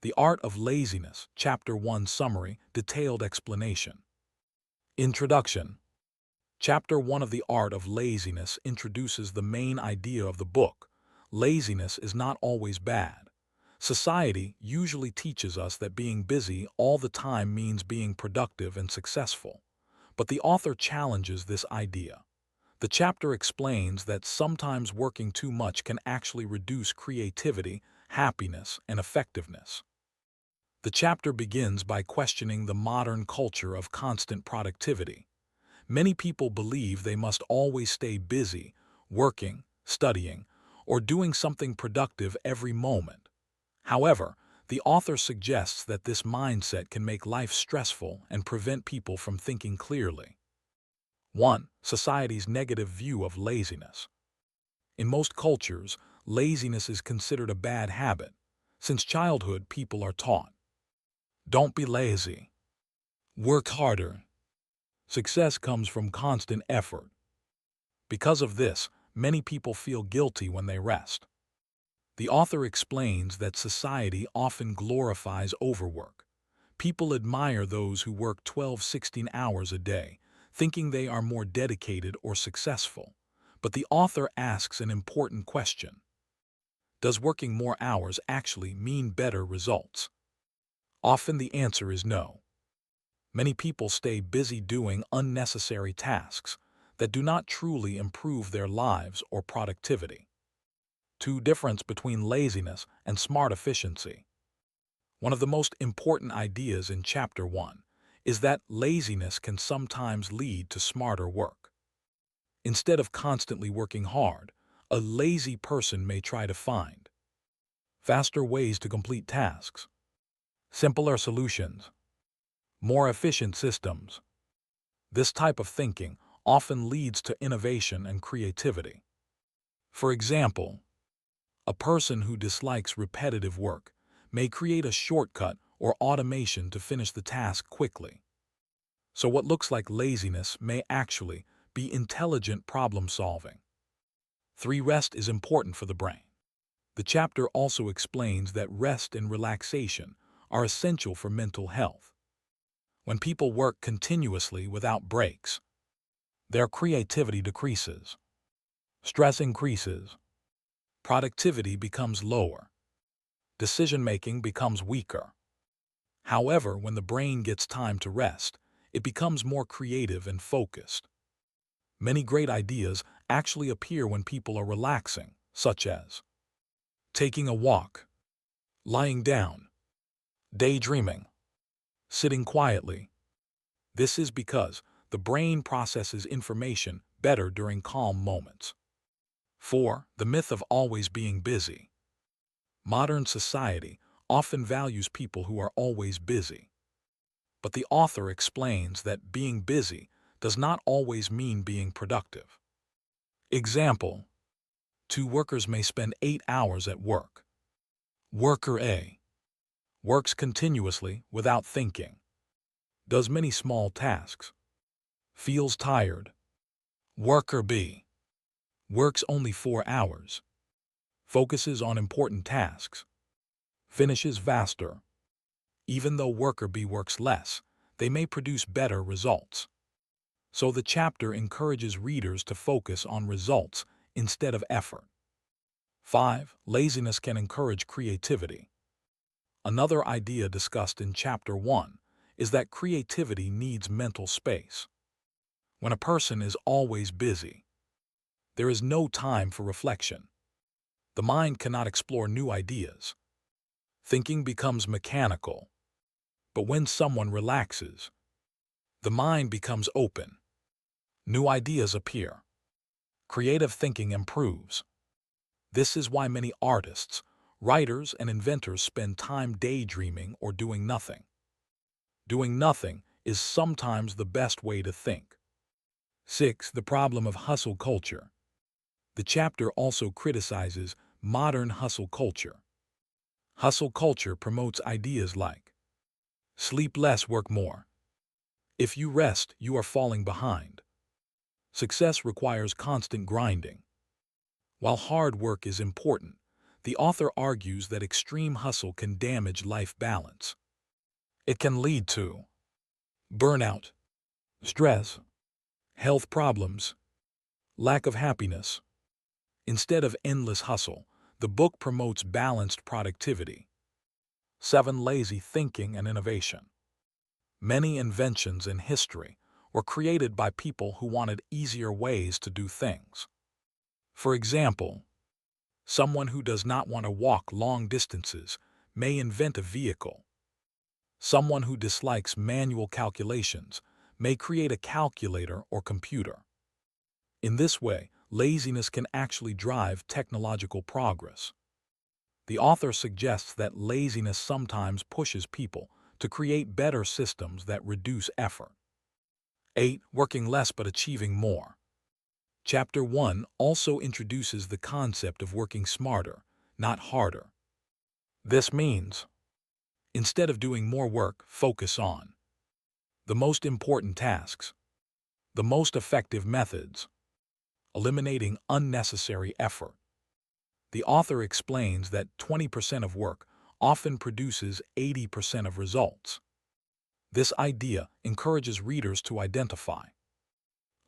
The Art of Laziness, Chapter 1 Summary, Detailed Explanation. Introduction. Chapter 1 of The Art of Laziness introduces the main idea of the book. Laziness is not always bad. Society usually teaches us that being busy all the time means being productive and successful. But the author challenges this idea. The chapter explains that sometimes working too much can actually reduce creativity, happiness, and effectiveness. The chapter begins by questioning the modern culture of constant productivity. Many people believe they must always stay busy, working, studying, or doing something productive every moment. However, the author suggests that this mindset can make life stressful and prevent people from thinking clearly. 1. Society's negative view of laziness. In most cultures, laziness is considered a bad habit. Since childhood, people are taught, "Don't be lazy. Work harder." Success comes from constant effort. Because of this, many people feel guilty when they rest. The author explains that society often glorifies overwork. People admire those who work 12-16 hours a day, thinking they are more dedicated or successful. But the author asks an important question. Does working more hours actually mean better results? Often the answer is no. Many people stay busy doing unnecessary tasks that do not truly improve their lives or productivity. 2. Difference between laziness and smart efficiency. One of the most important ideas in Chapter 1 is that laziness can sometimes lead to smarter work. Instead of constantly working hard, a lazy person may try to find faster ways to complete tasks, simpler solutions, more efficient systems. This type of thinking often leads to innovation and creativity. For example, a person who dislikes repetitive work may create a shortcut or automation to finish the task quickly. So what looks like laziness may actually be intelligent problem solving. 3. Rest is important for the brain. The chapter also explains that rest and relaxation are essential for mental health. When people work continuously without breaks, their creativity decreases, stress increases, productivity becomes lower, decision-making becomes weaker. However, when the brain gets time to rest, it becomes more creative and focused. Many great ideas actually appear when people are relaxing, such as taking a walk, lying down, daydreaming, sitting quietly. This is because the brain processes information better during calm moments. 4. The myth of always being busy. Modern society often values people who are always busy. But the author explains that being busy does not always mean being productive. Example: 2 workers may spend 8 hours at work. Worker A works continuously without thinking, does many small tasks, feels tired. Worker B works only 4 hours, focuses on important tasks, finishes faster. Even though worker B works less, they may produce better results. So the chapter encourages readers to focus on results instead of effort. 5. Laziness can encourage creativity. Another idea discussed in Chapter 1 is that creativity needs mental space. When a person is always busy, there is no time for reflection. The mind cannot explore new ideas. Thinking becomes mechanical. But when someone relaxes, the mind becomes open. New ideas appear. Creative thinking improves. This is why many artists, writers, and inventors spend time daydreaming or doing nothing. Doing nothing is sometimes the best way to think. 6. The problem of hustle culture. The chapter also criticizes modern hustle culture. Hustle culture promotes ideas like sleep less, work more. If you rest, you are falling behind. Success requires constant grinding. While hard work is important, The author argues that extreme hustle can damage life balance. It can lead to burnout, stress, health problems, lack of happiness. Instead of endless hustle, the book promotes balanced productivity. 7. Lazy thinking and innovation. Many inventions in history were created by people who wanted easier ways to do things. For example, someone who does not want to walk long distances may invent a vehicle. Someone who dislikes manual calculations may create a calculator or computer. In this way, laziness can actually drive technological progress. The author suggests that laziness sometimes pushes people to create better systems that reduce effort. 8. Working less but achieving more. Chapter 1 also introduces the concept of working smarter, not harder. This means, instead of doing more work, focus on the most important tasks, the most effective methods, eliminating unnecessary effort. The author explains that 20% of work often produces 80% of results. This idea encourages readers to identify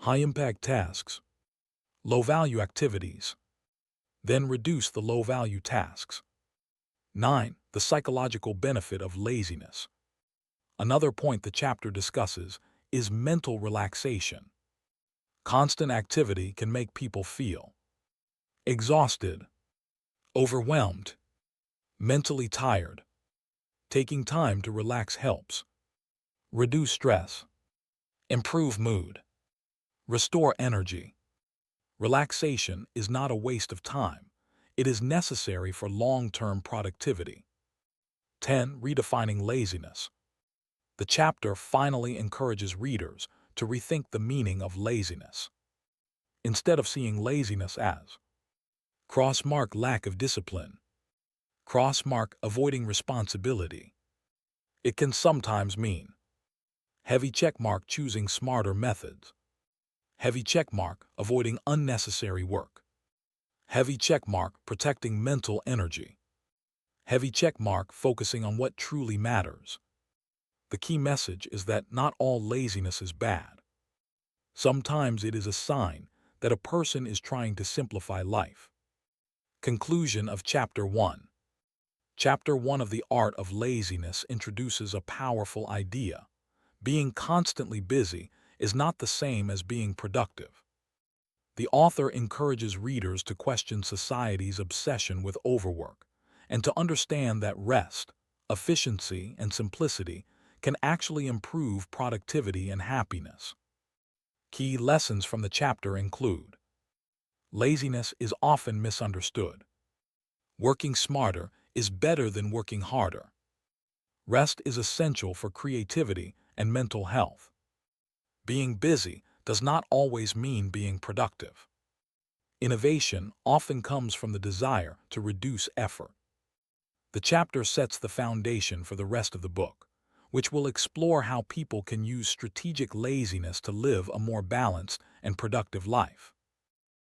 high-impact tasks, low-value activities, then reduce the low-value tasks. 9. The psychological benefit of laziness. Another point the chapter discusses is mental relaxation. Constant activity can make people feel exhausted, overwhelmed, mentally tired. Taking time to relax helps reduce stress, improve mood, restore energy. Relaxation is not a waste of time. It is necessary for long-term productivity. 10. Redefining laziness. The chapter finally encourages readers to rethink the meaning of laziness. Instead of seeing laziness as cross-mark lack of discipline, cross-mark avoiding responsibility, it can sometimes mean heavy checkmark choosing smarter methods, heavy checkmark avoiding unnecessary work, heavy checkmark protecting mental energy, heavy checkmark focusing on what truly matters. The key message is that not all laziness is bad. Sometimes it is a sign that a person is trying to simplify life. Conclusion of Chapter 1. Chapter 1 of The Art of Laziness introduces a powerful idea. Being constantly busy is not the same as being productive. The author encourages readers to question society's obsession with overwork and to understand that rest, efficiency, and simplicity can actually improve productivity and happiness. Key lessons from the chapter include: laziness is often misunderstood. Working smarter is better than working harder. Rest is essential for creativity and mental health. Being busy does not always mean being productive. Innovation often comes from the desire to reduce effort. The chapter sets the foundation for the rest of the book, which will explore how people can use strategic laziness to live a more balanced and productive life.